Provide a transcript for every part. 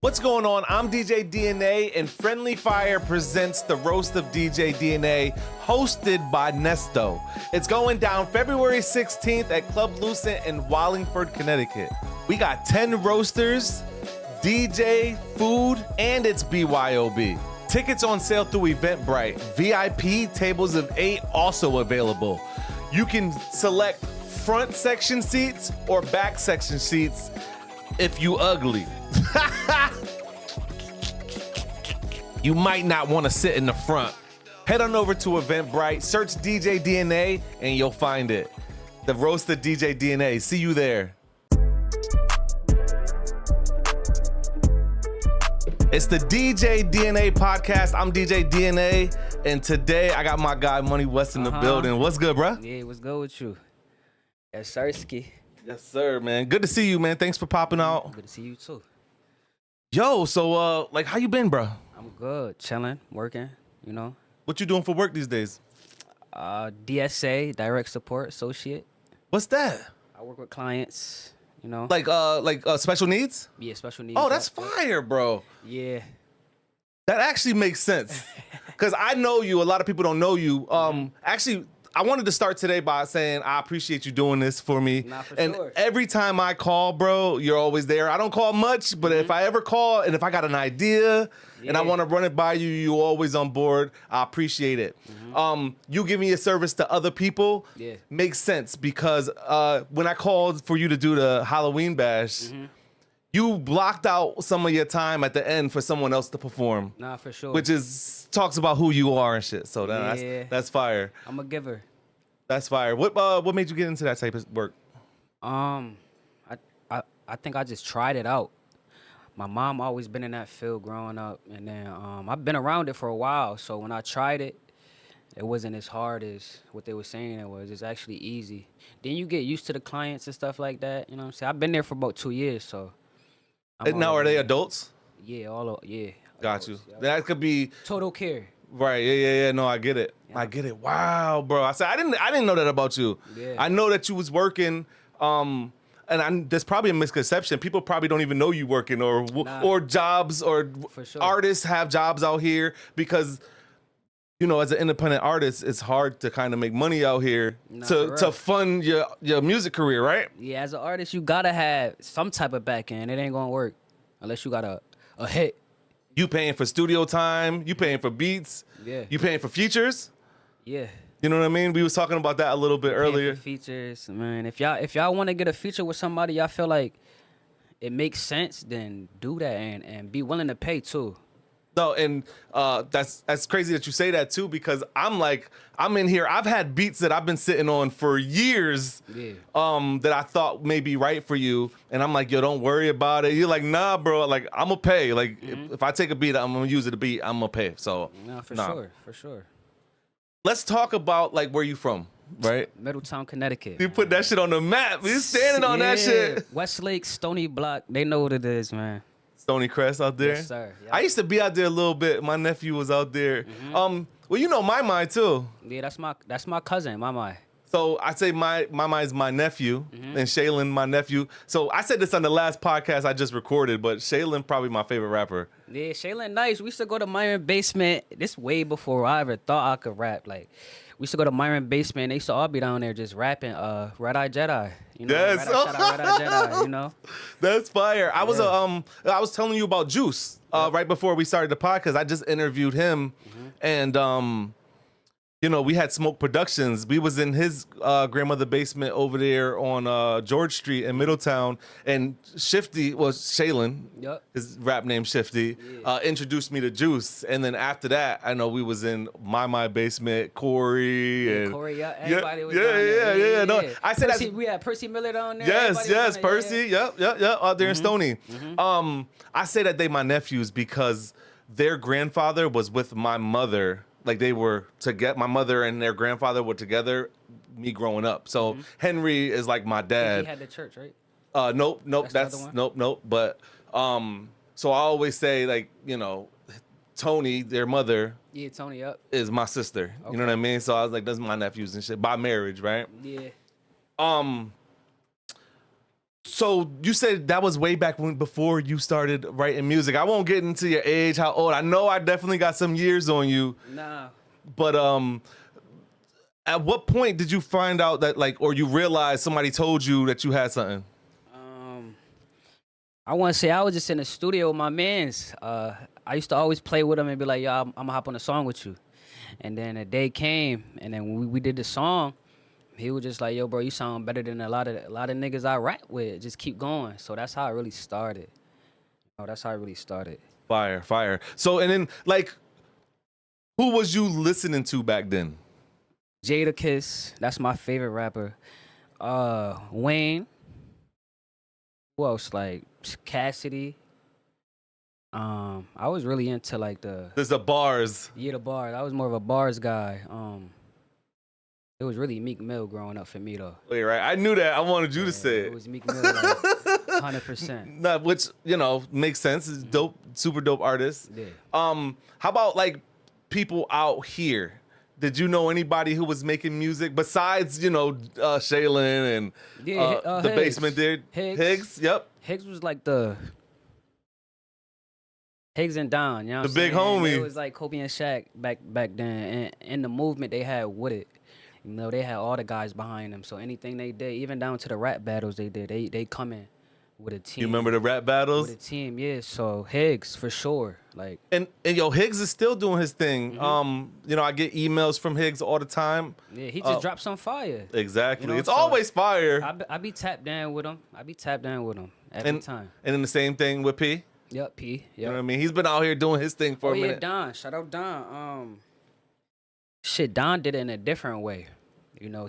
What's going on? I'm DJ DNA, and Friendly Fire presents the Roast of DJ DNA, hosted by Nesto. It's going down February 16th at Club Lucent in Wallingford, Connecticut. We got 10 roasters, DJ, food, and it's BYOB. Tickets on sale through Eventbrite. VIP tables of 8 also available. You can select front section seats or back section seats if you ugly. You might not want to sit in the front. Head on over to Eventbrite, search DJ DNA, and you'll find it. The Roast of DJ DNA. See you there. It's the DJ DNA podcast. I'm DJ DNA, and today I got my guy Money West in the building. What's good, bro? Yeah, what's good with you? Yes, Sirski. Yes, sir, man. Good to see you, man. Thanks for popping out. Good to see you too. Yo, so how you been, bro? I'm good, chilling, working. You know. What you doing for work these days? DSA, direct support associate. What's that? I work with clients. You know. Like special needs? Yeah, special needs. Oh, that's fire, bro. Yeah. That actually makes sense. Because I know you. A lot of people don't know you. Actually, I wanted to start today by saying I appreciate you doing this for me. Nah, for and sure. Every time I call, bro, you're always there. I don't call much, but if I ever call and if I got an idea and I want to run it by you, you're always on board. I appreciate it. You giving your service to other people makes sense because when I called for you to do the Halloween bash, you blocked out some of your time at the end for someone else to perform. Nah, for sure. Which is talks about who you are and shit. So that's fire. I'm a giver. That's fire. What made you get into that type of work? I think I just tried it out. My mom always been in that field growing up, and then I've been around it for a while. So when I tried it, it wasn't as hard as what they were saying it was. It's actually easy. Then you get used to the clients and stuff like that. You know what I'm saying? I've been there for about 2 years, so. Now are they adults? Yeah, yeah. Got you. Yeah. That could be Total care. right. Yeah. No, I get it. Yeah. I get it. Wow, bro. I said I didn't know that about you. Yeah. I know that you was working. There's probably a misconception. People probably don't even know you working or jobs or For sure. artists have jobs out here because. You know, as an independent artist, it's hard to kind of make money out here to fund your music career, right? Yeah, as an artist, you gotta have some type of back end. It ain't gonna work unless you got a hit. You paying for studio time, you paying for beats, you paying for features. Yeah. You know what I mean? We was talking about that a little bit earlier. Features, man. If y'all want to get a feature with somebody, y'all feel like it makes sense, then do that and be willing to pay too. No, and that's crazy that you say that too, because I'm in here. I've had beats that I've been sitting on for years that I thought may be right for you. And I'm like, yo, don't worry about it. You're like, nah, bro, like I'm gonna pay. Like if I take a beat, I'm gonna use it a beat, I'm gonna pay. So for sure. Let's talk about like where you from, right? Middletown, Connecticut. You put that shit on the map. You standing on that shit. Westlake, Stony Block, they know what it is, man. Stony Crest out there. Yes, sir. Yep. I used to be out there a little bit. My nephew was out there. Well, you know my mind too. Yeah, that's my cousin, my. So I say my is my nephew and Shaylin my nephew. So I said this on the last podcast I just recorded, but Shaylin probably my favorite rapper. Yeah, Shaylin nice. We used to go to Myron Basement. This way before I ever thought I could rap. Like we used to go to Myron Basement. They used to all be down there just rapping Red Eye Jedi. You know, yes. Shout out Red Eye Jedi, you know? That's fire. I was telling you about Juice right before we started the podcast. I just interviewed him and you know, we had Smoke Productions. We was in his grandmother basement over there on George Street in Middletown. And Shifty was Shaylin, his rap name Shifty, introduced me to Juice. And then after that, I know we was in my basement, Corey. And Corey, everybody was down there. Yeah. No, I said Percy, we had Percy Miller down there. Yes, Percy. Yep, out there in Stony. I say that they my nephews because their grandfather was with my mother. Like they were together. My mother and their grandfather were together. Me growing up. So Henry is like my dad. He had the church, right? Nope. That's nope. But so I always say like you know, Tony, their mother. Yeah, Tony is my sister. Okay. You know what I mean? So I was like, that's my nephews and shit by marriage, right? Yeah. So you said that was way back when before you started writing music. I won't get into your age, how old. I know I definitely got some years on you. Nah. But at what point did you find out that like, or you realized somebody told you that you had something? I want to say I was just in the studio with my mans. I used to always play with them and be like, "Yo, I'm gonna hop on a song with you." And then a day came, and then when we did the song, he was just like, "Yo, bro, you sound better than a lot of niggas I rap with. Just keep going." So that's how it really started. Oh, that's how it really started. Fire. So and then like, who was you listening to back then? Jadakiss, that's my favorite rapper. Wayne. Who else? Like Cassidy. I was really into like There's the bars. the bars. I was more of a bars guy. It was really Meek Mill growing up for me though. Wait, right? I knew that. I wanted you to say It it. was Meek Mill, like 100%. Nah, which makes sense. It's dope, super dope artist. Yeah. How about like people out here? Did you know anybody who was making music besides Shaylin and the Higgs. basement there? Higgs. Yep. Higgs was like the Higgs and Don, you know what The I'm big saying? homie. It was like Kobe and Shaq back then, and in the movement they had with it. They had all the guys behind them. So anything they did, even down to the rap battles they did, they come in with a team. You remember the rap battles? With a team, yeah. So Higgs for sure, like. And Higgs is still doing his thing. I get emails from Higgs all the time. Yeah, he just dropped some fire. Exactly. It's so always fire. I be tapped down with him. Every time. And then the same thing with P. Yep, P. Yep. You know what I mean? He's been out here doing his thing for a minute. Don. Shout out Don. Don did it in a different way.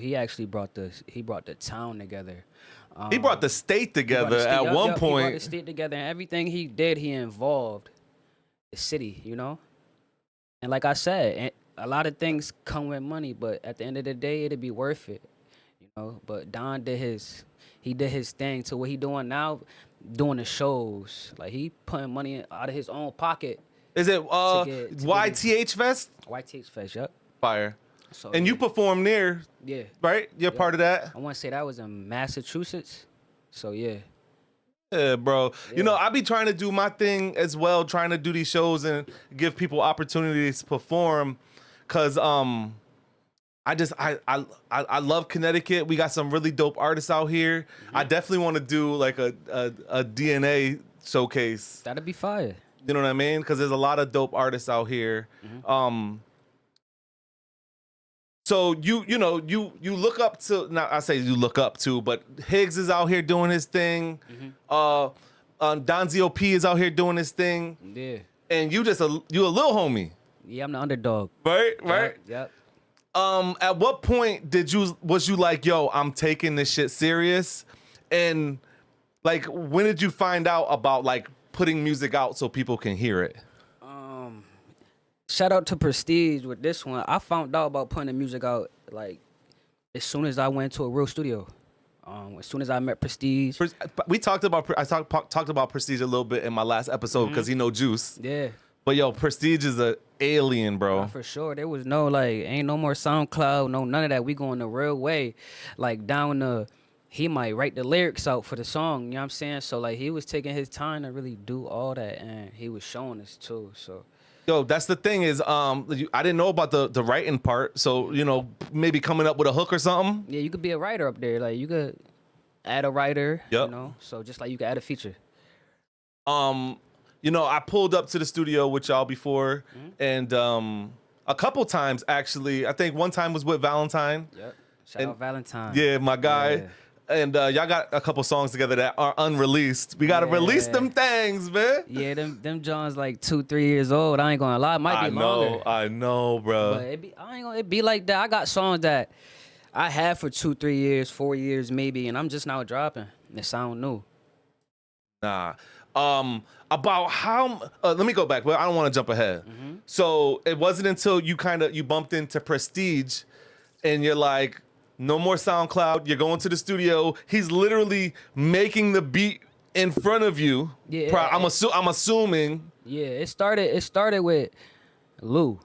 He actually brought the town together. He brought the state together at one point. He brought the state together, and everything he did, he involved the city. And like I said, a lot of things come with money, but at the end of the day, it'd be worth it. But Don did his thing. To what he doing now, doing the shows, like he putting money out of his own pocket. Is it YTH Fest? YTH Fest, yep. Fire. So, and you perform there, yeah, right? You're part of that. I want to say that was in Massachusetts. So yeah. Yeah, bro. Yeah. I be trying to do my thing as well, trying to do these shows and give people opportunities to perform. Cause I love Connecticut. We got some really dope artists out here. I definitely want to do like a DNA showcase. That'd be fire. You know what I mean? Because there's a lot of dope artists out here. So you look up to, not I say you look up to, but Higgs is out here doing his thing. Don Z.O.P. is out here doing his thing. Yeah. And you a little homie. Yeah, I'm the underdog. Right? Yep. At what point was you like, yo, I'm taking this shit serious? And like, when did you find out about like putting music out so people can hear it? Shout out to Prestige with this one. I found out about putting the music out like as soon as I went to a real studio. As soon as I met Prestige. We talked about talked about Prestige a little bit in my last episode because he know Juice. Yeah. But yo, Prestige is an alien, bro. For sure. There was no ain't no more SoundCloud, none of that. We going the real way. Like he might write the lyrics out for the song, you know what I'm saying? So like he was taking his time to really do all that, and he was showing us too. So yo, that's the thing is, I didn't know about the writing part. So maybe coming up with a hook or something. Yeah, you could be a writer up there. Like you could add a writer. Yep. So just like you could add a feature. I pulled up to the studio with y'all before, and a couple times actually. I think one time was with Valentine. Yep. Shout out Valentine. Yeah, my guy. Yeah. And y'all got a couple songs together that are unreleased. We gotta release them things, man. Yeah, them Johns like 2-3 years old. I ain't gonna lie, it might be longer. I know, bro. But it be like that. I got songs that I had for 2-3 years, 4 years maybe, and I'm just now dropping. It sound new. Nah. About how? Let me go back. Well, I don't want to jump ahead. So it wasn't until you bumped into Prestige, and you're like, no more SoundCloud. You're going to the studio. He's literally making the beat in front of you. Yeah. I'm assuming. Yeah, it started with Lou.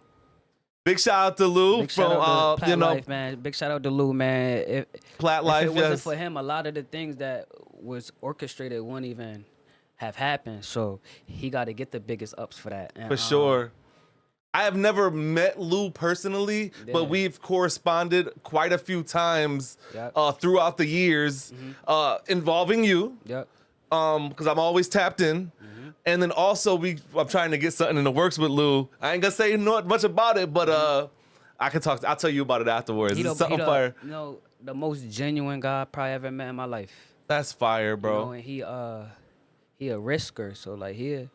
Big shout out to Lou Big shout out to from Plat Life, man. Big shout out to Lou, man. Plat Life. If it wasn't Yes. for him, a lot of the things that was orchestrated wouldn't even have happened. So he got to get the biggest ups for that. And, For sure. I have never met Lou personally, Yeah. but we've corresponded quite a few times Yep. throughout the years involving you. Yep. Because I'm always tapped in. And then also I'm trying to get something in the works with Lou. I ain't gonna say not much about it, but I can talk. I'll tell you about it afterwards. It's something fire. You know, the most genuine guy I probably ever met in my life. That's fire, bro. You know, and he a risker, so like he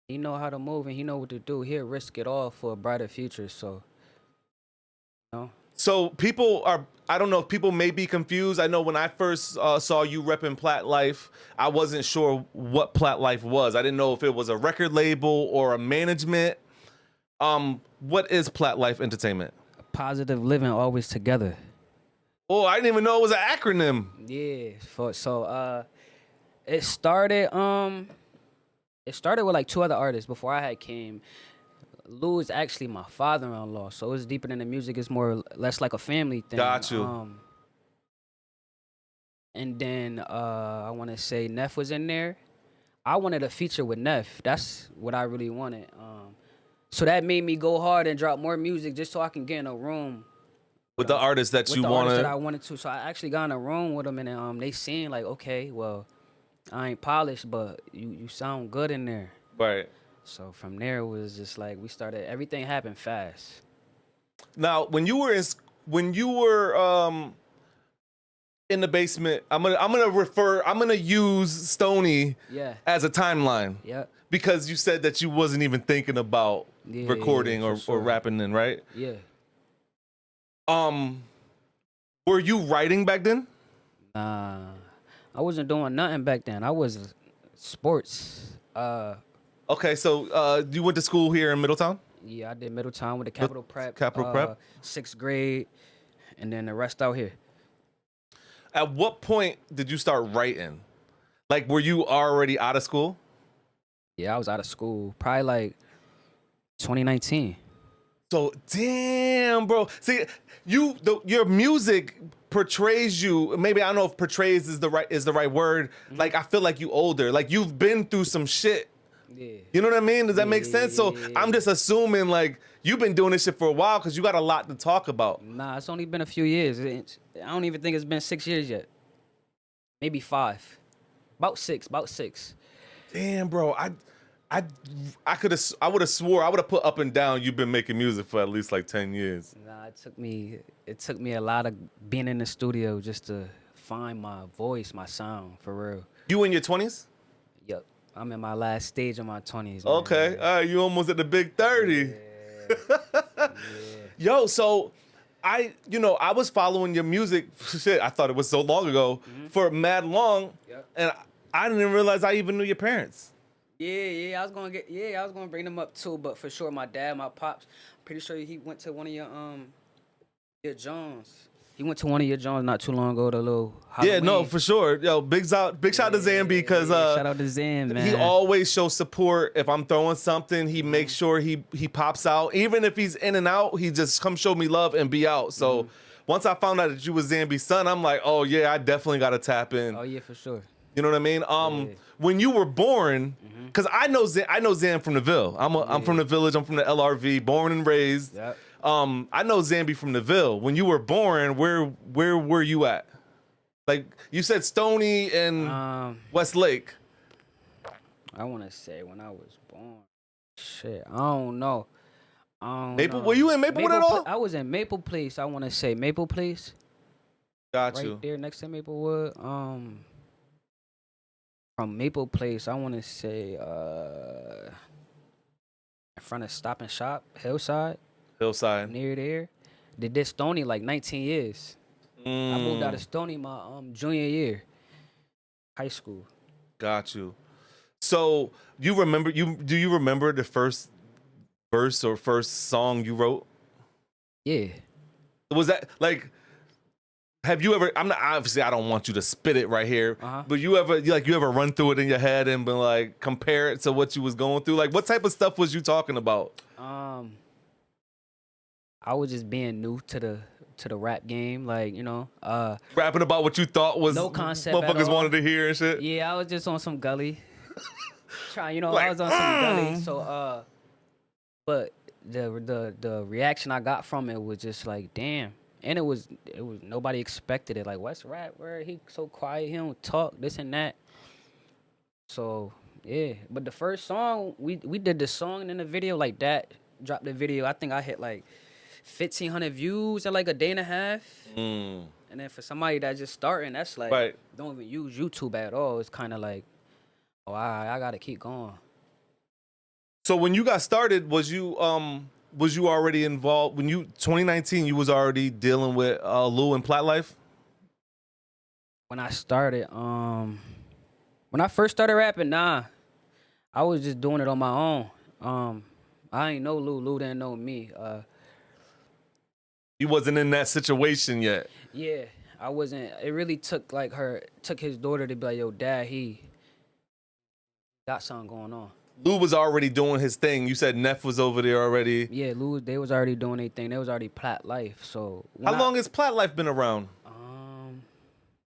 know how to move and he know what to do. He'll risk it all for a brighter future. So, you know. So I don't know if people may be confused. I know when I first saw you repping Plat Life, I wasn't sure what Plat Life was. I didn't know if it was a record label or a management. What is Plat Life Entertainment? Positive living, always together. Oh, I didn't even know it was an acronym. Yeah. It started with like two other artists before I had came. Lou is actually my father-in-law, so it's deeper than the music. It's more or less like a family thing. Got you. And then I want to say Neff was in there. I wanted a feature with Neff. That's what I really wanted. So that made me go hard and drop more music just so I can get in a room With the artists that with you the artists wanted. that I wanted to. So I actually got in a room with them, and they seen like, okay, well, I ain't polished, but you sound good in there. Right. So from there it was just like everything happened fast. Now, when you were in the basement, I'm gonna use Stony Yeah. as a timeline. Yep. Because you said that you wasn't even thinking about recording for or sure. rapping then, right? Yeah. Were you writing back then? Nah, I wasn't doing nothing back then. I was sports. Okay, so you went to school here in Middletown? Yeah, I did Middletown with the Capital Prep. Capital Prep? 6th grade, and then the rest out here. At what point did you start writing? Like, were you already out of school? Yeah, I was out of school. Probably like 2019. So, damn, bro. See, your music portrays you. Maybe I don't know if portrays is the right word. Like, I feel like you older. Like, you've been through some shit. Yeah. You know what I mean? Does that make sense? So I'm just assuming like you've been doing this shit for a while because you got a lot to talk about. Nah, it's only been a few years. I don't even think it's been 6 years yet. Maybe 5. About six. Damn, bro. I would have swore I would have put up and down you've been making music for at least like 10 years. Nah, it took me a lot of being in the studio just to find my voice, my sound, for real. You in your 20s? Yup. I'm in my last stage of my 20s. Man. Okay. All right, you almost at the big 30. Yeah. Yo, so I was following your music. Shit, I thought it was so long ago for mad long, and I didn't realize I even knew your parents. Yeah. I was gonna bring them up too, but for sure, my dad, my pops. Pretty sure he went to one of your Jones. He went to one of your Jones not too long ago. The little Halloween. Yeah, no, for sure. Yo, big shout to Zambi because shout out to Zam, man. he always shows support. If I'm throwing something, he makes sure he pops out. Even if he's in and out, he just come show me love and be out. So once I found out that you was Zambi's son, I'm like, oh yeah, I definitely got to tap in. Oh yeah, for sure. You know what I mean? When you were born, because I know Zam from the Ville. I'm from the village. I'm from the LRV, born and raised. Yep. I know Zambi from the Ville. When you were born, where were you at? Like you said, Stony and Westlake. I want to say when I was born. Shit, I don't know. Maple? Were you in Maplewood at all? I was in Maple Place. I want to say Maple Place. Got Right you. there next to Maplewood. From Maple Place, I want to say in front of Stop and Shop, Hillside. Near there. Did this Stony like 19 years. I moved out of Stony my junior year, high school. Got you. So do you remember the first verse or first song you wrote? Yeah. Was that like? Have you ever? Obviously I don't want you to spit it right here. But you ever run through it in your head and been like compare it to what you was going through? Like what type of stuff was you talking about? I was just being new to the to the rap game, like, you know. Rapping about what you thought was No concept at motherfuckers all. wanted to hear and shit. Yeah, I was just on some gully. Trying, you know, Like, I was on some gully. So but the reaction I got from it was just like, damn. And it was nobody expected it. Like, what's rap? Where he so quiet, he don't talk, this and that. So yeah. But the first song, we did the song and then the video like that. Dropped the video. I think I hit like 1,500 views in like a day and a half. And then for somebody that's just starting, that's like Right. don't even use YouTube at all. It's kind of like, oh, I gotta keep going. So when you got started, was you already involved? When you 2019, you was already dealing with Lou and Plat Life? When I started, when I first started rapping, nah, I was just doing it on my own. I ain't know Lou. Lou didn't know me. You wasn't in that situation yet. Yeah, I wasn't. It really took his daughter to be like, yo, dad, he got something going on. Lou was already doing his thing. You said Neff was over there already. Yeah, Lou, they was already doing their thing. They was already Plat Life. So How long has Plat Life been around?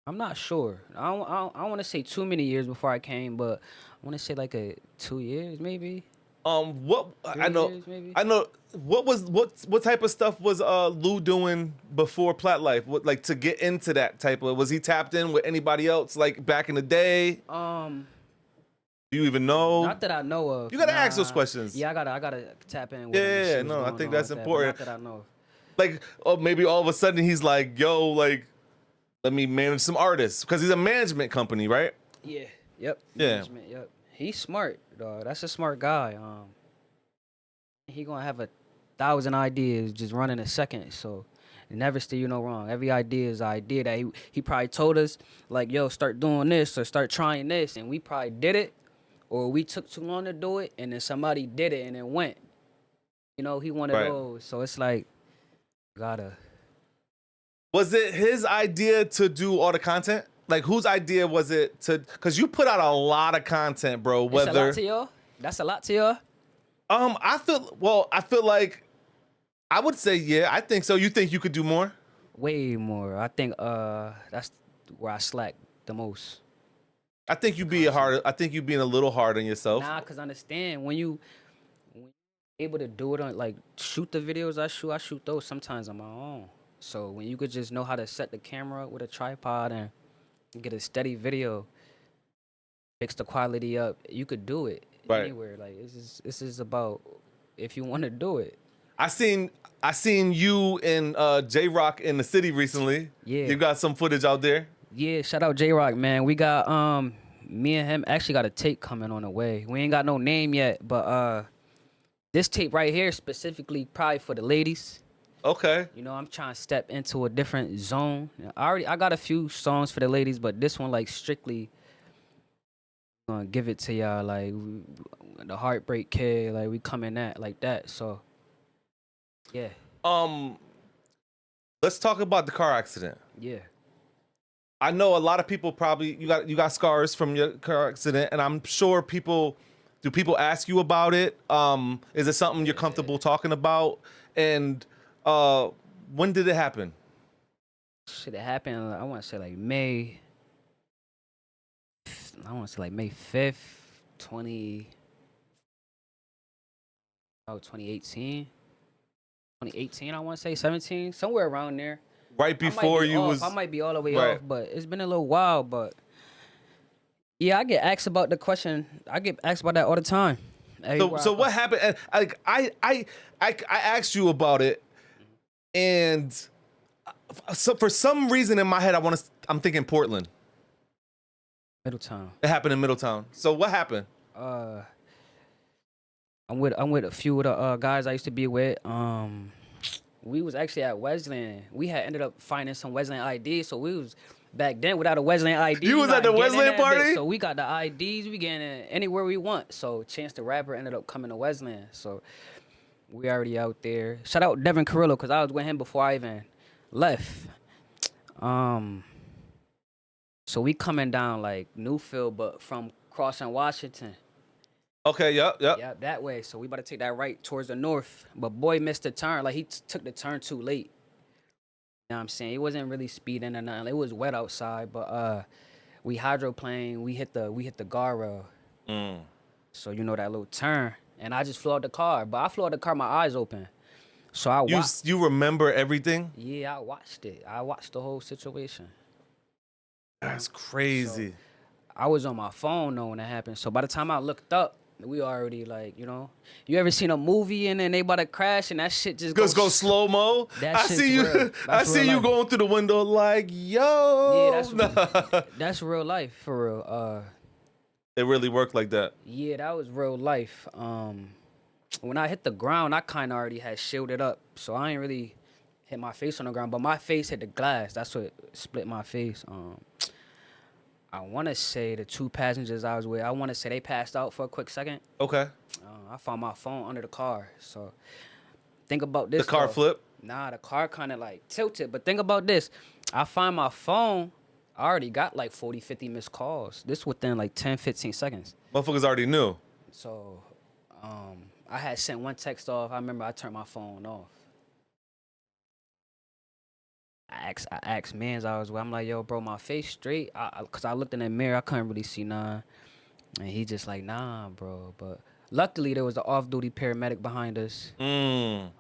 I'm not sure. I don't want to say too many years before I came, but I want to say like 2 years maybe. What 3 I know, years, maybe? I know. What type of stuff was Lou doing before Plat Life? What, like, to get into that type of? Was he tapped in with anybody else like back in the day? Do you even know? Not that I know of. You gotta ask those questions. Yeah, I gotta tap in. With Yeah, him and see what's no, I going think on that's with that, but important. Not that I know of. Like, oh, maybe all of a sudden he's like, yo, like, let me manage some artists because he's a management company, right? Yeah. Yep. Yeah. Management, yep. He's smart, dog. That's a smart guy. He gonna have 1,000 ideas just running a second. So never steer you no wrong. Every idea is an idea that he probably told us, like, yo, start doing this or start trying this, and we probably did it, or we took too long to do it, and then somebody did it and it went. You know, he one of Right. those. So it's like, gotta. Was it his idea to do all the content? Like, whose idea was it to? Because you put out a lot of content, bro. It's a lot Whether to y'all. That's a lot to y'all. I feel like I would say yeah. I think so. You think you could do more? Way more. I think that's where I slack the most. I think you being a little hard on yourself. Nah, cause understand when you able to do it on, like, shoot the videos I shoot those sometimes on my own. So when you could just know how to set the camera up with a tripod and get a steady video, fix the quality up, you could do it Right. anywhere. Like, this is about if you want to do it. I seen you and J Rock in the city recently. Yeah. You got some footage out there. Yeah, shout out J Rock, man. We got me and him actually got a tape coming on the way. We ain't got no name yet, but this tape right here specifically probably for the ladies. Okay. You know, I'm trying to step into a different zone. I got a few songs for the ladies, but this one, like, strictly gonna give it to y'all, like, the Heartbreak Kid, like, we coming at like that. So yeah. Let's talk about the car accident. Yeah. I know a lot of people probably you got scars from your car accident, and I'm sure people ask you about it? Is it something you're comfortable talking about? And when did it happen? Shit, it happened, I want to say like May 5th, 2018. 2018, I want to say 17, somewhere around there. Right before you off. was. I might be all the way Right. off, but it's been a little while. But yeah, I get asked about the question. I get asked about that all the time. So what happened? And, like, I asked you about it, and so for some reason in my head I'm thinking Portland. Middletown. It happened in Middletown. So what happened? I'm with a few of the guys I used to be with. We was actually at Wesleyan. We had ended up finding some Wesleyan IDs, so we was back then without a Wesleyan ID. You was at the getting in Wesleyan that party? bitch. So we got the IDs. We getting in anywhere we want. So Chance the Rapper ended up coming to Wesleyan. So we already out there. Shout out Devin Carrillo, because I was with him before I even left. So we coming down like Newfield, but from crossing Washington. Okay, yep. Yeah, that way. So we about to take that right towards the north. But boy missed the turn. Like, he took the turn too late. know what I'm saying? It wasn't really speeding or nothing. It was wet outside, but we hydroplaned. We hit the guardrail. So you know that little turn, and I just flew out the car. But I flew out the car, my eyes open. So I watched. You remember everything? Yeah, I watched it. I watched the whole situation. That's crazy. So I was on my phone though when that happened. So by the time I looked up, we already like, you ever seen a movie and then they about to crash and that shit just Go slow mo. I see you. Real. I see you going through the window like, yo. Yeah, that's real life for real. It really worked like that. Yeah, that was real life. When I hit the ground, I kind of already had shielded up, so I ain't really hit my face on the ground, but my face hit the glass. That's what split my face. I want to say the two passengers I was with, I want to say they passed out for a quick second. Okay. I found my phone under the car, so think about this. The car flipped? Nah, the car kind of like tilted, but think about this. I find my phone, I already got like 40, 50 missed calls. This within like 10, 15 seconds. Motherfuckers already knew. So, I had sent one text off. I remember I turned my phone off. I asked mans I was with. I'm like, yo, bro, my face straight. Cause I looked in the mirror, I couldn't really see none. And he just like, nah, bro. But luckily there was an off-duty paramedic behind us. They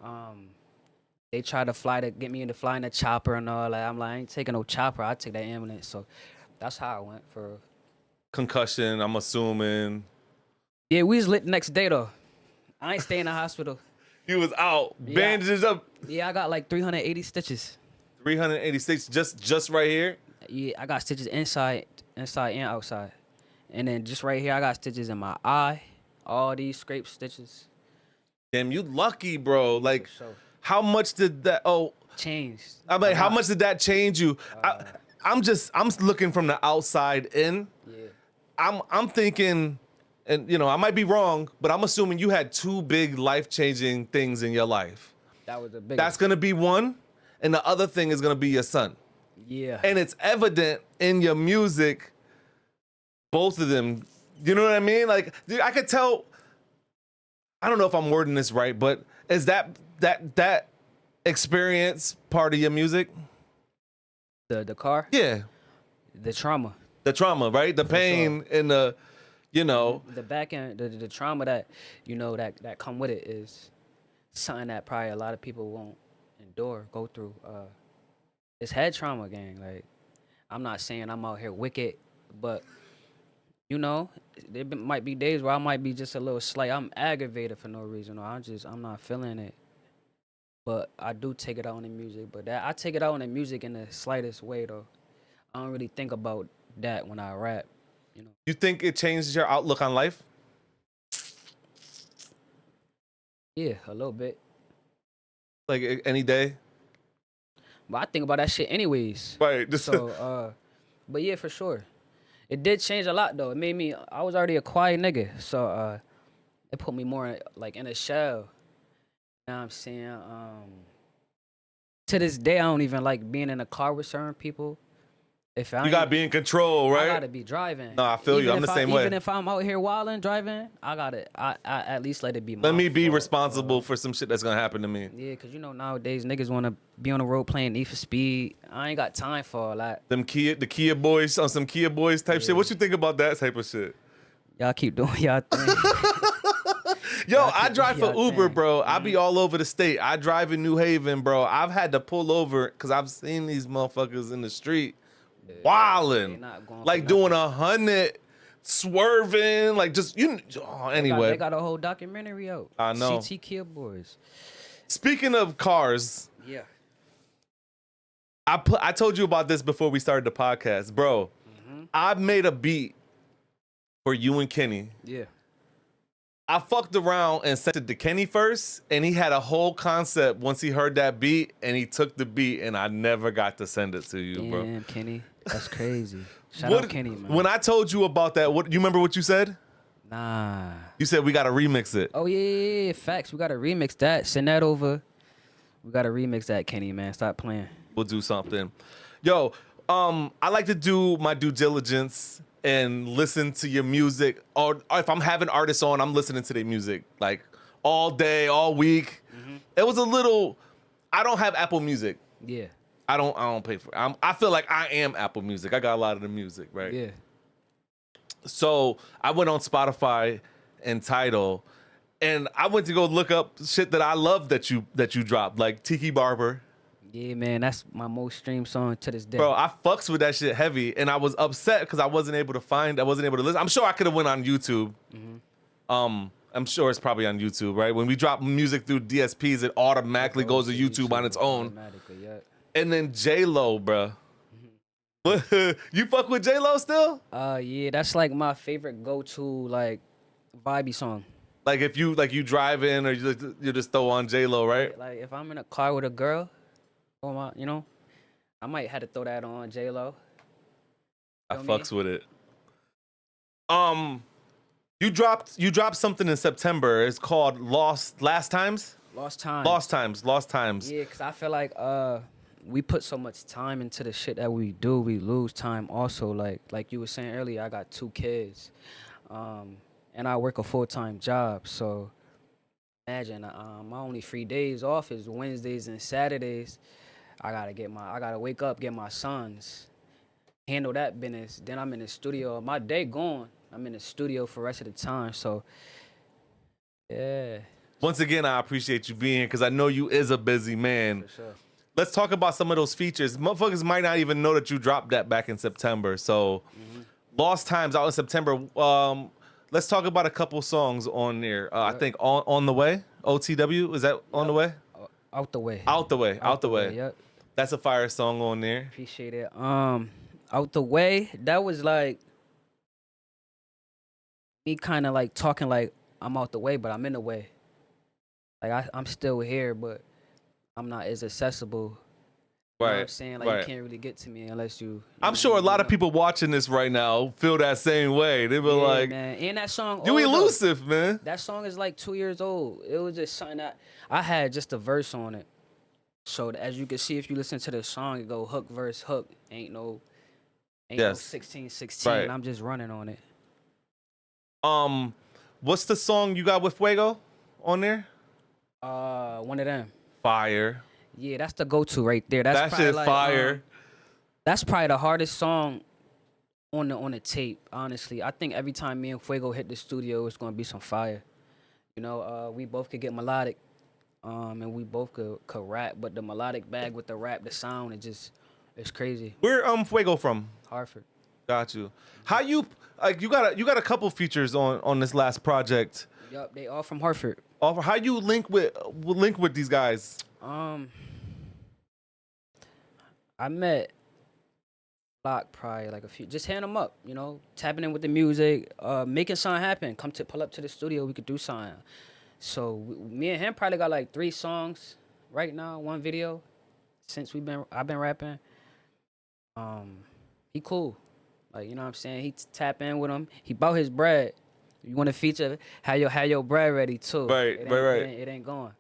tried to get me into flying a chopper and all that. I'm like, I ain't taking no chopper. I take that ambulance. So that's how I went for Concussion, I'm assuming. Yeah, we was lit the next day though. I ain't stay in the hospital. You was out, bandages up. Yeah, I got like 380 stitches. 386 just right here? Yeah, I got stitches inside and outside. And then just right here, I got stitches in my eye. All these scrape stitches. Damn, you lucky, bro. Like, For sure. how much did that, Changed. I'm like, how much did that change you? I'm looking from the outside in. Yeah. I'm thinking, and I might be wrong, but I'm assuming you had two big life-changing things in your life. That was the biggest. That's gonna be one, and the other thing is gonna be your son. Yeah. And it's evident in your music, both of them. You know what I mean? Like, dude, I could tell. I don't know if I'm wording this right, but is that experience part of your music? The car? Yeah. The trauma. The trauma, right? The pain and the back end, the trauma that that come with it is something that probably a lot of people won't go through. It's head trauma, gang. Like, I'm not saying I'm out here wicked, but there might be days where I might be just a little slight. I'm aggravated for no reason, or I'm not feeling it. But I do take it out in the music. But I take it out in the music in the slightest way, though. I don't really think about that when I rap. You think it changes your outlook on life? Yeah, a little bit. Like any day? But I think about that shit anyways. Right. So, but yeah, for sure. It did change a lot, though. It made me, I was already a quiet nigga. So, it put me more, like, in a shell. You know what I'm saying? To this day, I don't even like being in a car with certain people. If I You gotta be in control, right? I gotta be driving. No, I feel you. I'm the same way. Even if I'm out here wilding, driving, I at least let it be my Let me be fault, responsible for some shit that's gonna happen to me. Yeah, because nowadays niggas want to be on the road playing Need for Speed. I ain't got time for all that. The Kia boys on some Kia boys type shit. What you think about that type of shit? Y'all keep doing y'all thing. Yo, I drive for Uber, bro. I be all over the state. I drive in New Haven, bro. I've had to pull over because I've seen these motherfuckers in the street wilding, like doing 100, swerving, like just anyway. They got a whole documentary out. I know. CT Kia Boys. Speaking of cars, Yeah. I told you about this before we started the podcast, bro. I made a beat for you and Kenny. Yeah. I fucked around and sent it to Kenny first, and he had a whole concept once he heard that beat, and he took the beat, and I never got to send it to you, bro. Damn, Kenny. That's crazy. Shout out Kenny, man. When I told you about that, you remember what you said? Nah. You said we gotta remix it. Oh, yeah. Facts. We gotta remix that. Send that over. We gotta remix that, Kenny, man. Stop playing. We'll do something. Yo, I like to do my due diligence and listen to your music. Or if I'm having artists on, I'm listening to their music like all day, all week. It was a little, I don't have Apple Music. Yeah. I don't pay for it. I feel like I am Apple Music. I got a lot of the music, right? Yeah. So I went on Spotify and Tidal, and I went to go look up shit that I love that you dropped, like Tiki Barber. Yeah, man, that's my most streamed song to this day. Bro, I fucks with that shit heavy, and I was upset because I wasn't able to listen. I'm sure I could have went on YouTube. I'm sure it's probably on YouTube, right? When we drop music through DSPs, it automatically goes to YouTube on its own. Automatically, yeah. And then J-Lo, bro. You fuck with J-Lo still? Yeah, that's like my favorite go-to like vibey song. Like if you drive in or you just throw on J-Lo, right? Like if I'm in a car with a girl, or I might have to throw that on J-Lo. I fucks with it. You dropped something in September. It's called Last Times. Lost Time. Lost Times. Yeah, cause I feel like we put so much time into the shit that we do, we lose time also. Like you were saying earlier, I got 2 kids, and I work a full-time job. So imagine my only free days off is Wednesdays and Saturdays. I gotta wake up, get my sons, handle that business. Then I'm in the studio. My day gone. I'm in the studio for the rest of the time. So yeah. Once again, I appreciate you being here because I know you is a busy man. For sure. Let's talk about some of those features. Motherfuckers might not even know that you dropped that back in September. So, Lost Times out in September. Let's talk about a couple songs on there. I think on the way. OTW, is that on the way? Out the way. Out the way. Yep. That's a fire song on there. Appreciate it. Out the way. That was like me kind of like talking like I'm out the way, but I'm in the way. Like I'm still here, but I'm not as accessible. You know what I'm saying? Like you can't really get to me unless you I'm sure a lot of people watching this right now feel that same way. They be like, man. And that song, you elusive, man. That song is like 2 years old. It was just something that I had just a verse on it. So as you can see, if you listen to the song, it go hook, verse, hook. Ain't no 16-16. Right. I'm just running on it. What's the song you got with Fuego on there? One of them. Fire. Yeah, that's the go-to right there. That's that shit like, fire. That's probably the hardest song on the tape. Honestly, I think every time me and Fuego hit the studio, it's gonna be some fire. You know, we both could get melodic, and we both could rap. But the melodic bag with the rap, the sound, it's crazy. Where Fuego from? Hartford. Got you. How you you got a couple features on this last project. Yup, they all from Hartford. How you link with these guys? I met Block probably like a few. Just hand them up, tapping in with the music, making something happen. Pull up to the studio, we could do something. So me and him probably got like 3 songs right now, 1 video since I've been rapping. He cool, like you know what I'm saying. He tap in with him. He bought his bread. You want to feature? Have your bread ready too. Right. It ain't going.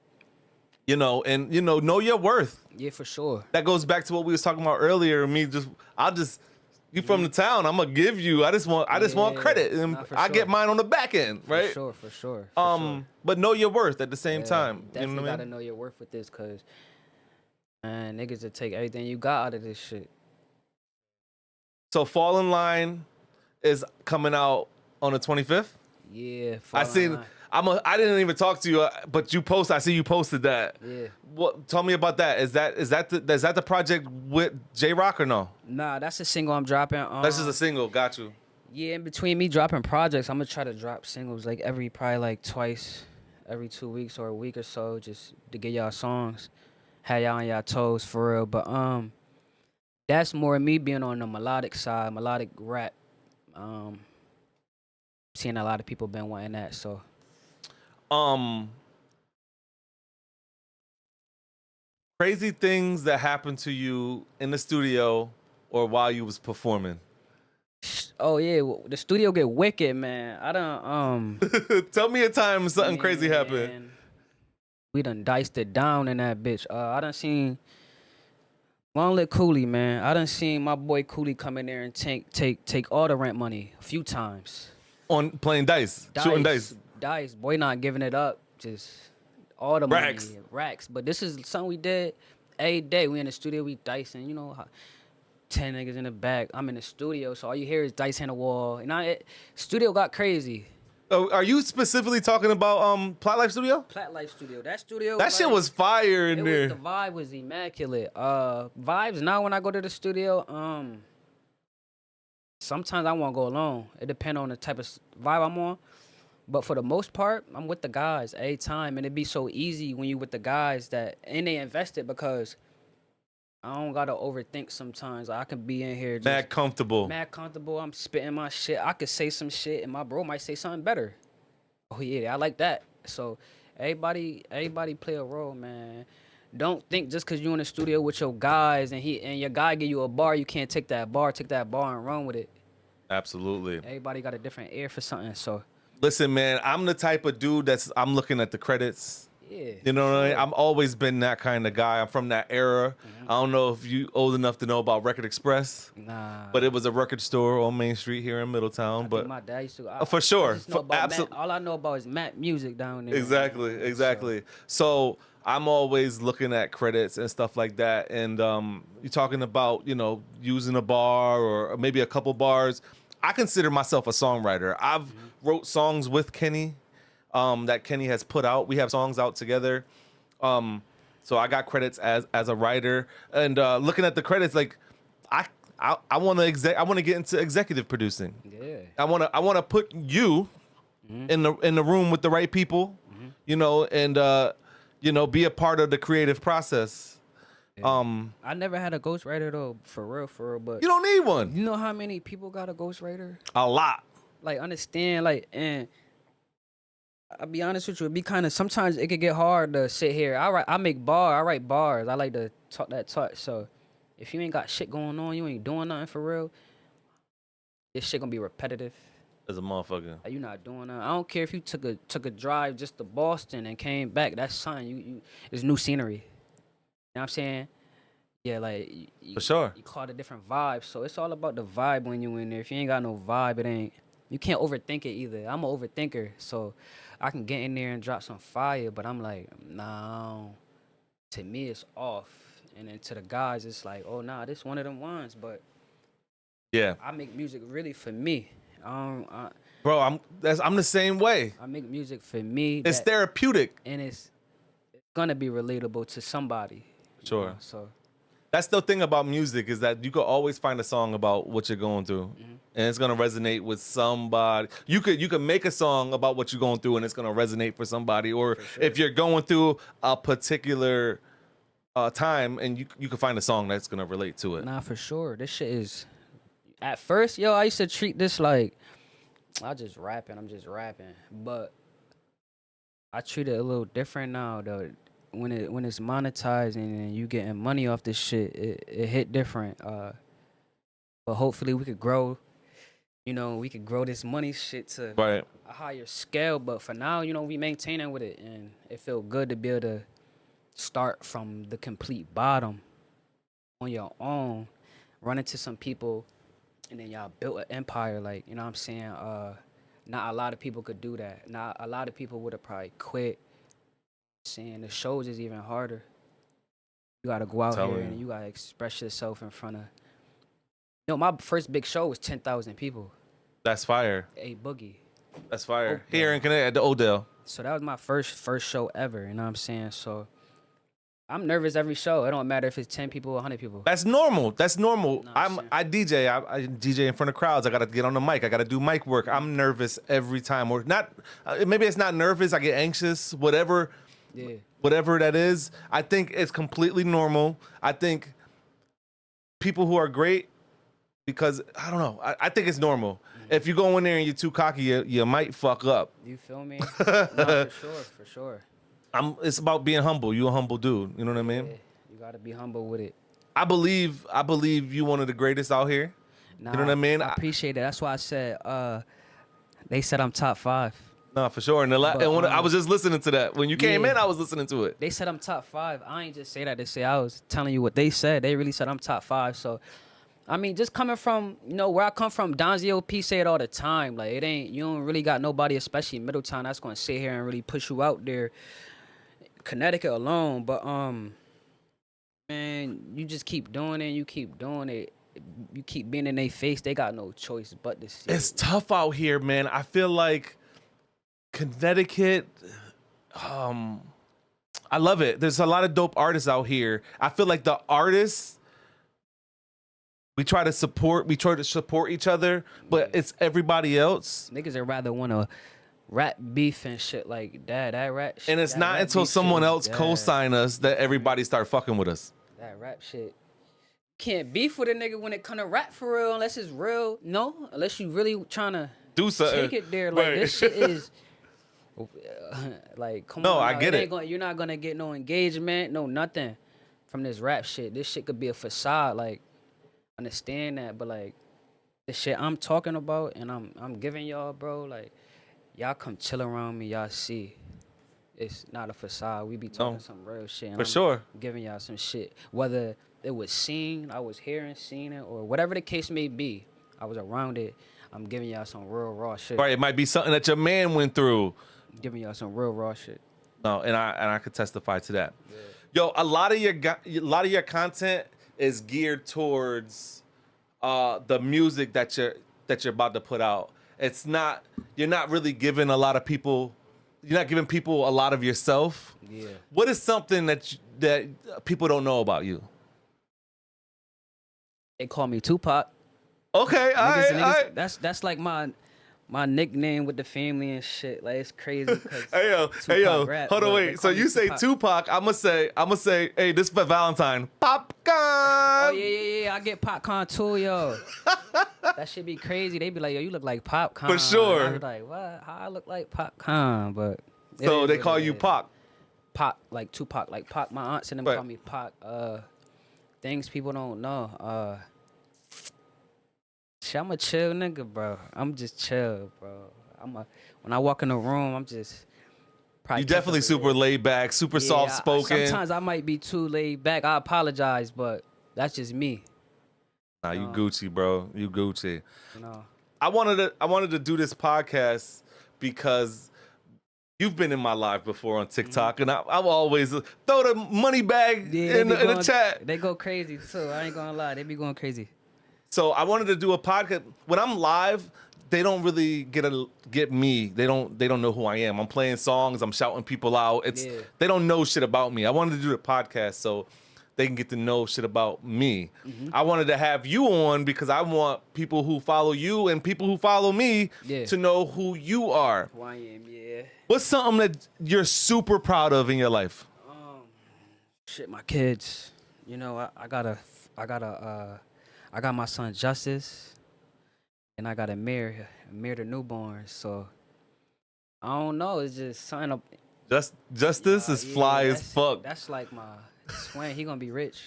Know your worth. Yeah, for sure. That goes back to what we was talking about earlier. You from the town. I'm gonna give you. I just want credit, and I get mine on the back end, right? For sure. But know your worth at the same time. Definitely You know what I gotta mean? know your worth with this, cause man, niggas will take everything you got out of this shit. So Fall in Line is coming out on the 25th. Yeah, I didn't even talk to you, but you posted. I see you posted that. Yeah. Tell me about that. Is that the project with J Rock or no? Nah, that's a single I'm dropping. That's just a single. Got you. Yeah, in between me dropping projects, I'm gonna try to drop singles like probably like twice, every 2 weeks or a week or so, just to get y'all songs, have y'all on y'all toes for real. But that's more me being on the melodic side, melodic rap. Seeing a lot of people been wanting that, so. Crazy things that happened to you in the studio or while you was performing. Oh yeah, the studio get wicked, man. I done Tell me a time something crazy happened. We done diced it down in that bitch. I done seen Long Live Cooley, man. I done seen my boy Cooley come in there and take all the rent money a few times. On playing dice, shooting dice. Dice, boy, not giving it up. Just all the Racks. money, racks. But this is something we did every day we in the studio, we dicing. You know, 10 niggas in the back. I'm in the studio, so all you hear is dice in the wall. And studio got crazy. Oh, are you specifically talking about Plot Life Studio? Plat Life Studio. That studio. That shit was fire in there. The vibe was immaculate. Vibes now when I go to the studio, sometimes I want to go alone. It depends on the type of vibe I'm on. But for the most part, I'm with the guys every time. And it'd be so easy when you with the guys and they invested because I don't got to overthink sometimes. I can be in here just Mad comfortable. mad comfortable. I'm spitting my shit. I could say some shit and my bro might say something better. Oh, yeah, I like that. So everybody play a role, man. Don't think just because you in the studio with your guys and your guy give you a bar, you can't take that bar and run with it. Absolutely. Everybody got a different ear for something, so. Listen, man, I'm the type of dude I'm looking at the credits. Yeah. You know what I mean? I've always been that kind of guy. I'm from that era. I don't know if you old enough to know about Record Express. Nah. But it was a record store on Main Street here in Middletown. I But think my dad used to. for sure. I just know about Absolutely. all I know about is Matt music down there. Exactly. So I'm always looking at credits and stuff like that. And you're talking about, using a bar or maybe a couple bars. I consider myself a songwriter. I've wrote songs with Kenny that Kenny has put out. We have songs out together. So I got credits as a writer. And looking at the credits, like I want to get into executive producing. Yeah. I want to put you in the room with the right people, and be a part of the creative process. Yeah. I never had a ghostwriter though, for real, but You don't need one. you know how many people got a ghostwriter? A lot. Like, understand, like, and I'll be honest with you, sometimes it could get hard to sit here. I write bars. I like to talk that talk. So if you ain't got shit going on, you ain't doing nothing for real, this shit gonna be repetitive. As a motherfucker. Like, you not doing nothing. I don't care if you took a drive just to Boston and came back. That's something. You it's new scenery. You know what I'm saying? Yeah, like For sure. You caught a different vibe. So it's all about the vibe when you in there. If you ain't got no vibe, you can't overthink it either. I'm an overthinker, so I can get in there and drop some fire, but I'm like, no. To me, it's off. And then to the guys, it's like, oh, nah, this one of them ones. But Yeah. I make music really for me. Bro, I'm the same way. I make music for me. It's therapeutic. And it's gonna be relatable to somebody. Sure. So That's the thing about music is that you could always find a song about what you're going through, and it's gonna resonate with somebody. You could make a song about what you're going through, and it's gonna resonate for somebody. Or if you're going through a particular time, and you can find a song that's gonna relate to it. Nah, for sure. This shit is. At first, I used to treat this like I'm just rapping, but I treat it a little different now though. When it's monetizing and you getting money off this shit, it hit different. But hopefully we could grow. We could grow this money shit to a higher scale. But for now, we maintaining with it, and it feel good to be able to start from the complete bottom on your own, run into some people, and then y'all built an empire. Like, you know what I'm saying? Not a lot of people could do that. Not a lot of people would have probably quit. Saying the shows is even harder. You gotta go out here and you gotta express yourself in front of. My first big show was 10,000 people. That's fire. A Boogie. That's fire. Here in Connecticut at the Odell. So that was my first show ever. You know what I'm saying? So I'm nervous every show. It don't matter if it's 10 people or 100 people. That's normal. Nah, I DJ. I DJ in front of crowds. I gotta get on the mic. I gotta do mic work. I'm nervous every time. Or not. Maybe it's not nervous. I get anxious. Whatever. Yeah. Whatever that is, I think it's completely normal. I think people who are great, because I don't know, I think it's normal. If you go in there and you're too cocky, you might fuck up. You feel me? No, for sure. It's about being humble. You a humble dude. You know what I mean? Yeah, you gotta be humble with it. I believe you one of the greatest out here. Nah, you know what I mean? I appreciate it. That's why I said they said I'm top 5. No, for sure. And I was just listening to that. When you came in, I was listening to it. They said I'm top 5. I ain't just say that to say. I was telling you what they said. They really said I'm top 5. So, I mean, just coming from, where I come from, Donzio P say it all the time. Like, you don't really got nobody, especially in Middletown, that's going to sit here and really push you out there. Connecticut alone. But, Man, you just keep doing it. You keep doing it. You keep being in their face. They got no choice but to see It's it. tough out here, man. I feel like Connecticut, I love it. There's a lot of dope artists out here. I feel like the artists, we try to support each other, but it's everybody else. Niggas would rather want to rap beef and shit like that. That rap shit. And it's that not rap until beef shit someone is else dead. co-sign us that everybody start fucking with us. That rap shit. Can't beef with a nigga when it come to rap for real unless it's real. No, unless you really trying to Do something. take it there. Like Right. this shit is like come No, on. I now. get it. You're not gonna get no engagement, no nothing from this rap shit. This shit could be a facade. Like understand that, but like the shit I'm talking about and I'm giving y'all, bro. Like y'all come chill around me, y'all see. It's not a facade. We be talking No. some real shit. And For I'm sure. giving y'all some shit. Whether it was seen, I was hearing, seen it, or whatever the case may be, I was around it. I'm giving y'all some real raw shit. Right, it might be something that your man went through. Giving y'all some real raw shit. No, and I could testify to that. Yeah. Yo, a lot of your content is geared towards the music that you're about to put out. You're not really giving a lot of people. You're not giving people a lot of yourself. Yeah. What is something that people don't know about you? They call me Tupac. Okay, all right, all right. That's like my nickname with the family and shit. Like it's crazy. Hey yo, rap, hold on, but they wait. So call me you say Tupac? I'ma say, hey, this is for Valentine. Popcorn. Oh yeah. I get popcorn too, yo. That shit be crazy. They be like, yo, you look like popcorn. For sure. I be like, what? How I look like popcorn? But it So is they what call it you is. Pac. Pac, like Tupac, like Pac. My aunts and them Right. call me Pac. Things people don't know. Shit, I'm a chill nigga, bro. I'm just chill, bro. When I walk in the room, I'm just. You definitely super laid back, super soft spoken. Sometimes I might be too laid back. I apologize, but that's just me. Nah, you Gucci, bro. You Gucci. You know. I wanted to do this podcast because you've been in my life before on TikTok, and I've always throw the money bag in the chat. They go crazy too. I ain't gonna lie. They be going crazy. So I wanted to do a podcast. When I'm live, they don't really get me. They don't know who I am. I'm playing songs. I'm shouting people out. They don't know shit about me. I wanted to do the podcast so they can get to know shit about me. Mm-hmm. I wanted to have you on because I want people who follow you and people who follow me to know who you are. Who I am, yeah. What's something that you're super proud of in your life? Shit, my kids. You know, I got my son Justice, and I got Amir the newborn. So I don't know. It's just something up. Justice is fly as fuck. That's like my twin. He gonna be rich.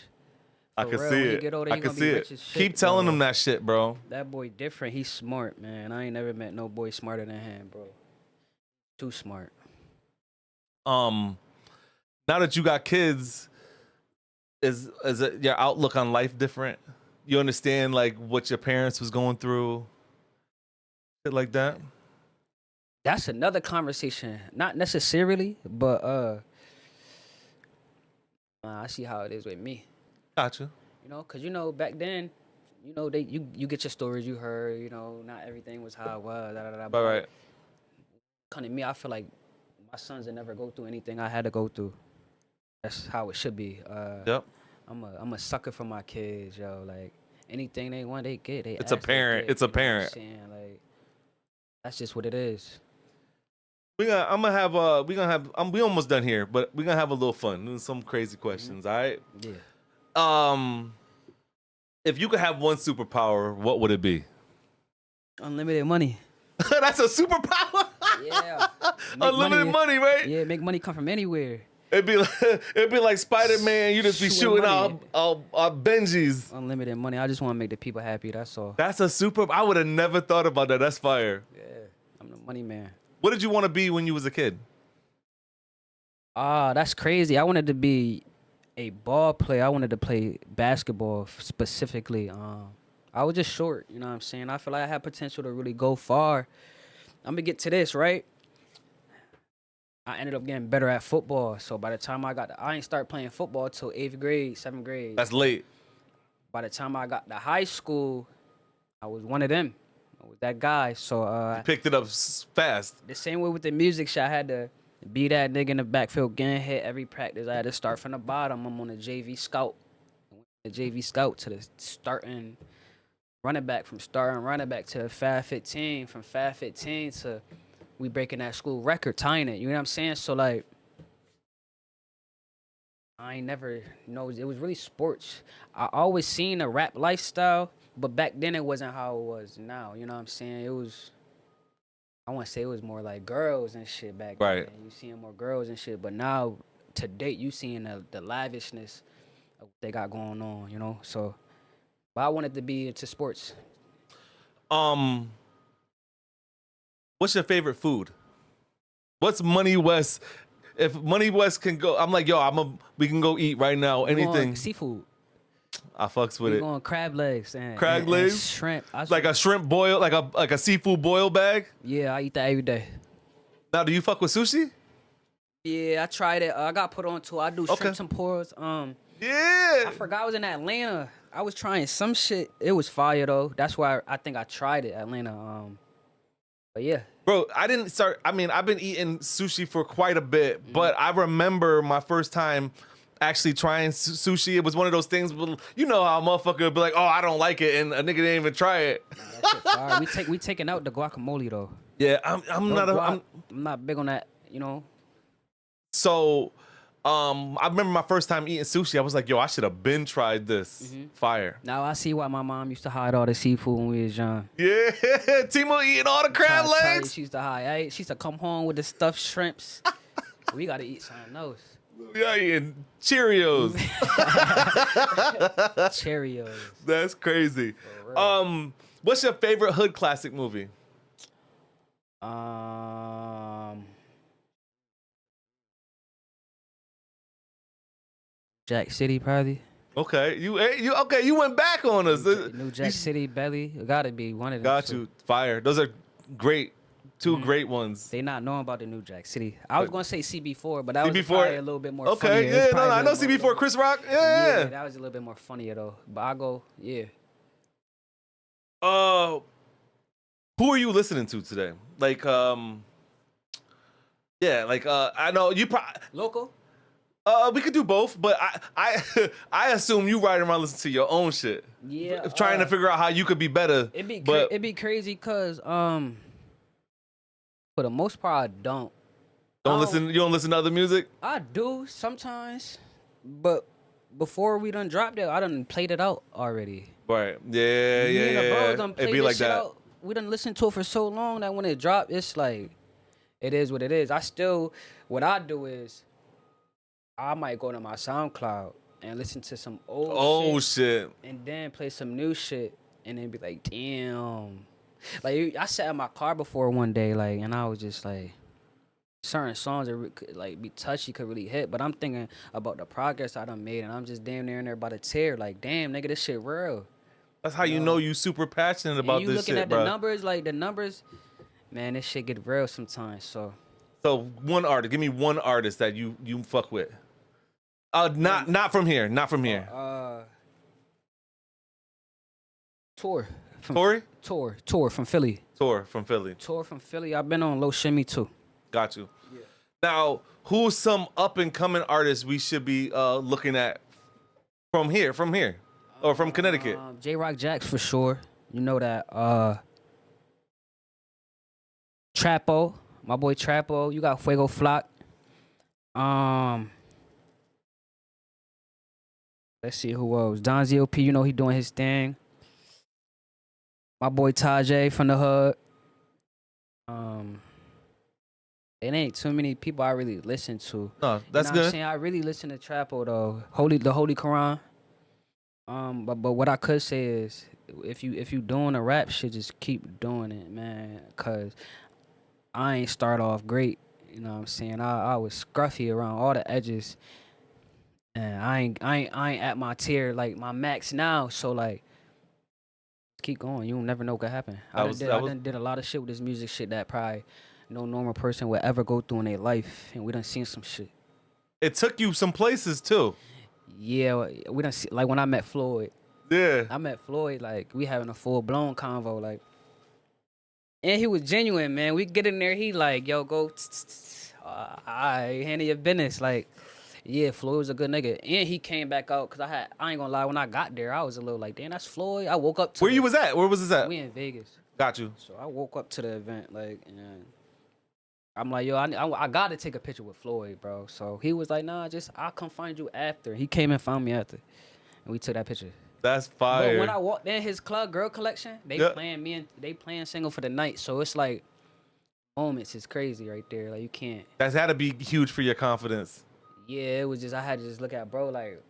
I For can real, see when he it. get older, I he can gonna see be it. rich as shit, Keep telling bro. him that shit, bro. That boy different. He's smart, man. I ain't never met no boy smarter than him, bro. Too smart. Now that you got kids, is your outlook on life different? You understand like what your parents was going through, shit like that? That's another conversation. Not necessarily, but I see how it is with me. Gotcha. You know, cause you know back then, you know you get your stories you heard. You know, not everything was how it was. All right. Kind of me, I feel like my sons will never go through anything I had to go through. That's how it should be. Yep. I'm a sucker for my kids, yo. Like anything they want, they get. It's apparent. It's apparent. Like that's just what it is. We almost done here, but we're gonna have a little fun. Some crazy questions, all right? Yeah. If you could have one superpower, what would it be? Unlimited money. That's a superpower. Yeah. Unlimited money, right? Yeah, make money come from anywhere. It'd be like Spider-Man. You just be shooting out Benjis. Unlimited money. I just want to make the people happy. That's all. That's a super. I would have never thought about that. That's fire. Yeah, I'm the money man. What did you want to be when you was a kid? That's crazy. I wanted to be a ball player. I wanted to play basketball specifically. I was just short. You know what I'm saying? I feel like I had potential to really go far. I'm gonna get to this, right? I ended up getting better at football. So by the time I ain't start playing football till 8th grade, 7th grade. That's late. By the time I got to high school, I was one of them. I was that guy. So You picked it up fast. the same way with the music shit, I had to be that nigga in the backfield getting hit every practice. I had to start from the bottom. I'm on the JV scout. The JV scout to the starting running back, from starting running back to 5'15", from 5'15" to we breaking that school record, tying it. You know what I'm saying? So like, I ain't never it was really sports. I always seen a rap lifestyle, but back then it wasn't how it was now. You know what I'm saying? It was, I want to say it was more like girls and shit back Right. then. You seeing more girls and shit, but now to date you seeing the lavishness of what they got going on. You know, so. But I wanted to be into sports. What's your favorite food? What's Money West? If Money West can go, I'm like, yo, we can go eat right now. We going Anything. seafood. I fucks with We it. going crab legs and Crab and legs? shrimp. Like a shrimp boil, like a seafood boil bag. Yeah, I eat that every day. Now, do you fuck with sushi? Yeah, I tried it. I got put on to. I do Okay. shrimps and pores. Yeah. I forgot I was in Atlanta. I was trying some shit. It was fire though. That's why I think I tried it, Atlanta. But yeah. Bro, I've been eating sushi for quite a bit, but I remember my first time actually trying sushi. It was one of those things, you know how a motherfucker would be like, oh, I don't like it, and a nigga didn't even try it. That shit fire. We taking out the guacamole though. Yeah, I'm not big on that, you know. So, I remember my first time eating sushi. I was like, yo, I should have been tried this. Fire. Now I see why my mom used to hide all the seafood when we was young. Yeah, Timo eating all the crab legs. She used to hide. She used to come home with the stuffed shrimps. We gotta eat something else. Yeah, eating Cheerios. Cheerios. That's crazy. What's your favorite hood classic movie? Jack City probably. Okay, you went back on us. New Jack City, Belly. It gotta be one of them. Got you. Fire. Those are great. Two great ones. They not knowing about the New Jack City. I was gonna say CB4, but that was CB4? probably a little bit more funnier. Okay, It was yeah, no, probably a I know little more- CB4, Chris Rock. Yeah, Yeah. that was a little bit more funnier though. But I go, yeah. Who are you listening to today? Like, yeah, like, I know you probably. Local? We could do both, but I I assume you ride around listening to your own shit. Yeah. Trying to figure out how you could be better. It'd be crazy cause for the most part I don't. You don't listen to other music? I do sometimes, but before we done dropped it, I done played it out already. Right. Yeah, Me and the bros yeah. done It'd played be this like shit that. out. We done listened to it for so long that when it dropped, it's like, it is what it is. What I do is, I might go to my SoundCloud and listen to some old shit. and then play some new shit, and then be like, damn. Like, I sat in my car before one day, like, and I was just like, certain songs that could like be touchy, could really hit, but I'm thinking about the progress I done made, and I'm just damn near in there by the tear, like, damn, nigga, this shit real. That's how you know you super passionate about And you this looking shit, at bro. the numbers, like the numbers, man, this shit get real sometimes. So one artist, give me one artist that you fuck with. Not from here, not from here. Tour from Tory? Tour from Philly. Tour from Philly. Tour from Philly. I've been on Low Shimmy too. Got you. Yeah. Now, who's some up and coming artists we should be looking at from here, or from Connecticut? J Rock Jacks for sure. You know that. Trapo, my boy Trapo. You got Fuego Flock. Let's see who else. Don ZOP, you know he doing his thing. My boy Tajay from the hood. It ain't too many people I really listen to. No, that's You know what I'm good. saying? I really listen to Trapo though. The Holy Quran. But what I could say is, if you doing a rap shit, just keep doing it, man. Cause I ain't start off great. You know what I'm saying? I was scruffy around all the edges, and I ain't at my tier, like my max now. So like, keep going. You'll never know what could happen. I done did a lot of shit with this music shit that probably no normal person would ever go through in their life, and we done seen some shit. It took you some places too. Yeah, we done see, like when I met Floyd. Yeah. I met Floyd, like we having a full blown convo, like, and he was genuine, man. We get in there, he like, yo, go, alright, handle your business, like. Yeah, Floyd was a good nigga, and he came back out because I ain't gonna lie, when I got there, I was a little like, damn, that's Floyd. I woke up to Where you was at? Where was this at? We in Vegas. Got you. So I woke up to the event, like, and I'm like, yo, I gotta take a picture with Floyd, bro. So he was like, nah, I'll come find you after. He came and found me after, and we took that picture. That's fire. But when I walked in his club, Girl Collection, they playing single for the night. So it's like moments is crazy right there. Like you can't. That's had to be huge for your confidence. Yeah, it was just I had to just look at bro like, man,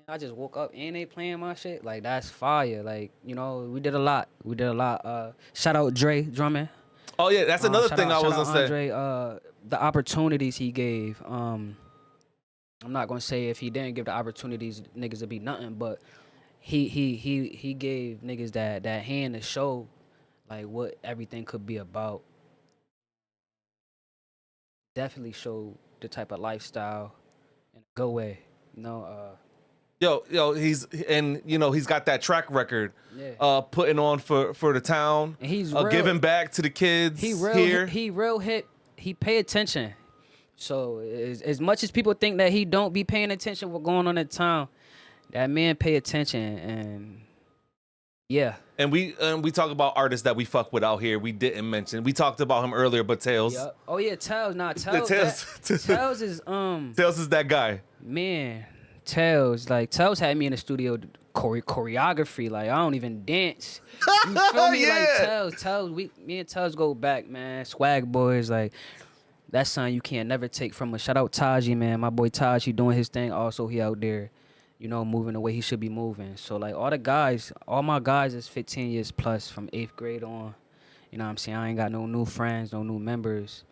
I just woke up and they playing my shit. Like that's fire. Like, you know, we did a lot. Shout out Dre drumming. Oh yeah, that's another thing I was gonna say. Andre, the opportunities he gave. I'm not gonna say if he didn't give the opportunities, niggas would be nothing, but he gave niggas that hand to show like what everything could be about. Definitely showed the type of lifestyle in a good way, you know. Yo, he's got that track record, putting on for the town, and he's giving back to the kids. He real hip. He pay attention. So as much as people think that he don't be paying attention what's going on in town, that man pay attention, and yeah. And we talk about artists that we fuck with out here. We didn't mention. We talked about him earlier, but Tails. Yep. Oh yeah, Tails. Nah, Tails. Tails is Tails is that guy. Man, Tails had me in the studio choreography. Like I don't even dance. You feel me? Yeah. Like Tails. Me and Tails go back, man. Swag boys, like that's something you can't never take from us. Shout out Taji, man. My boy Taj, he doing his thing. Also, he out there, you know, moving the way he should be moving. So like all my guys is 15 years plus from 8th grade on. You know what I'm saying? I ain't got no new friends, no new members.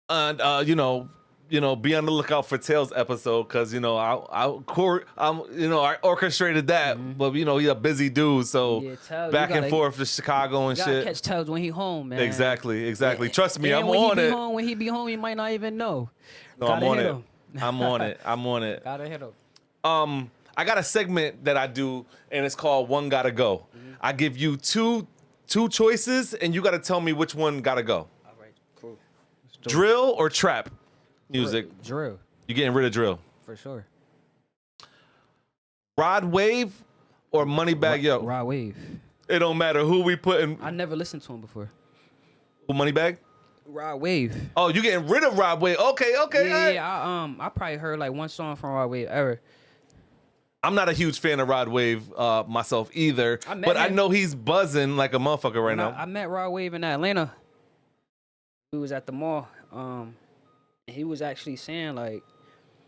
And be on the lookout for Tails episode, because I orchestrated that, but he's a busy dude, so Tails, back and forth to Chicago and you shit. Catch Tails when he home, man. Exactly. Trust me, I'm when on it. When he be home, you might not even know. No, I'm on it. I'm on it. Gotta hit him. I got a segment that I do, and it's called One Gotta Go. Mm-hmm. I give you two choices, and you got to tell me which one gotta go. All right, cool. Drill or trap music? Drill. You getting rid of drill? For sure. Rod Wave or Moneybag Yo? Rod Wave. It don't matter who we put in. I never listened to him before. Who, Moneybag? Rod Wave. Oh, you getting rid of Rod Wave? Okay. Yeah. I probably heard like one song from Rod Wave ever. I'm not a huge fan of Rod Wave myself either, but I know he's buzzing like a motherfucker right now. I met Rod Wave in Atlanta. We was at the mall. He was actually saying like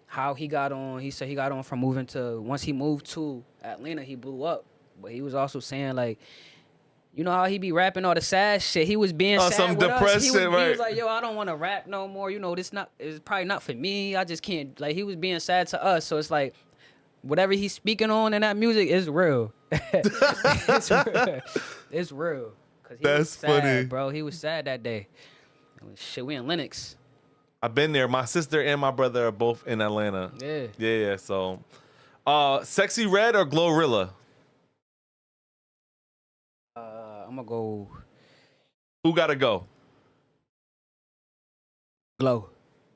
how he got on. He said he got on from once he moved to Atlanta, he blew up. But he was also saying like, you know how he be rapping all the sad shit. He was being sad some with depressed us. He shit, right? He was like, yo, I don't want to rap no more. You know, it's probably not for me. I just can't. Like he was being sad to us. So it's like, whatever he's speaking on in that music is real. It's real. It's real. Cause he was sad, funny, bro. He was sad that day. Shit, we in Lenox. I've been there. My sister and my brother are both in Atlanta. Yeah. So, Sexy Red or Glorilla? I'm gonna go. Who gotta go? Glow.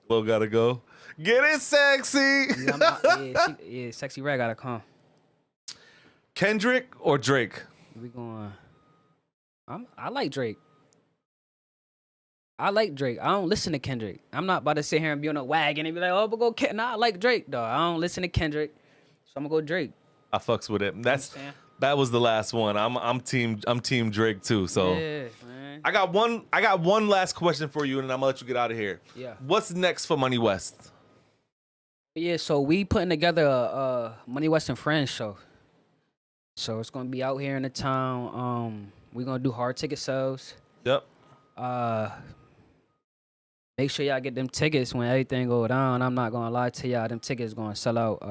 Glow gotta go. Get it, sexy. Yeah, Sexy Red gotta come. Kendrick or Drake? We going. I like Drake. I don't listen to Kendrick. I'm not about to sit here and be on a wagon and be like, oh, but go Kendrick. Nah, I like Drake though. I don't listen to Kendrick, so I'm gonna go Drake. I fucks with it. That was the last one. I'm team Drake too. So yeah, man. I got one last question for you, and then I'm gonna let you get out of here. Yeah. What's next for Money West? Yeah, so we putting together a Money West and Friends show. So it's gonna be out here in the town. We're gonna do hard ticket sales. Yep. Make sure y'all get them tickets when everything go down. I'm not gonna lie to y'all, them tickets gonna sell out.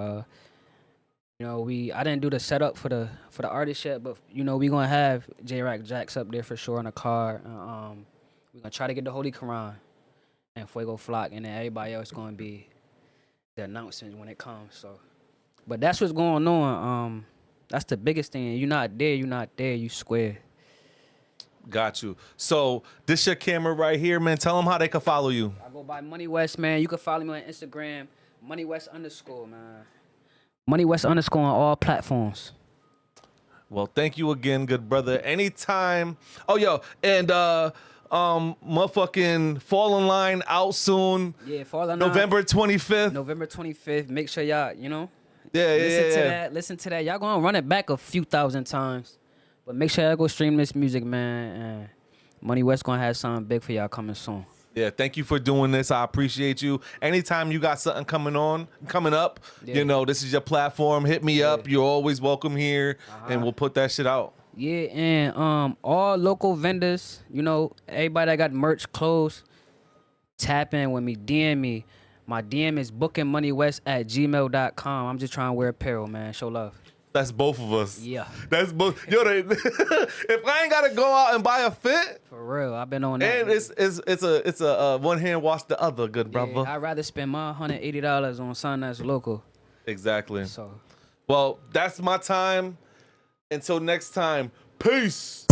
I didn't do the setup for the artist yet, but we gonna have J-Rack Jacks up there for sure on the car. We're gonna try to get the Holy Quran and Fuego Flock, and then everybody else gonna be the announcements when it comes. So, but that's what's going on. That's the biggest thing. You're not there. You're not there. You square. Got you. So this your camera right here, man. Tell them how they can follow you. I go by Money West, man. You can follow me on Instagram, Money West _ man. Money West _ on all platforms. Well, thank you again, good brother. Anytime. Oh, yo, and motherfucking Fall in Line out soon. Yeah, Fall in Line. November 25th. November 25th. Make sure y'all, Yeah. Listen to that. Y'all gonna run it back a few thousand times. But make sure y'all go stream this music, man. And Money West gonna have something big for y'all coming soon. Yeah, thank you for doing this. I appreciate you. Anytime you got something coming up, this is your platform. Hit me up. You're always welcome here, and we'll put that shit out. Yeah, and all local vendors, everybody that got merch, clothes, tap in with me, DM me. My DM is bookingmoneywest@gmail.com. I'm just trying to wear apparel, man. Show love. That's both of us. Yeah. That's both. If I ain't gotta go out and buy a fit, for real, I've been on that. and it's a one hand wash the other, good brother. Yeah, I'd rather spend my $180 on something that's local. Exactly. So, well, that's my time. Until next time, peace.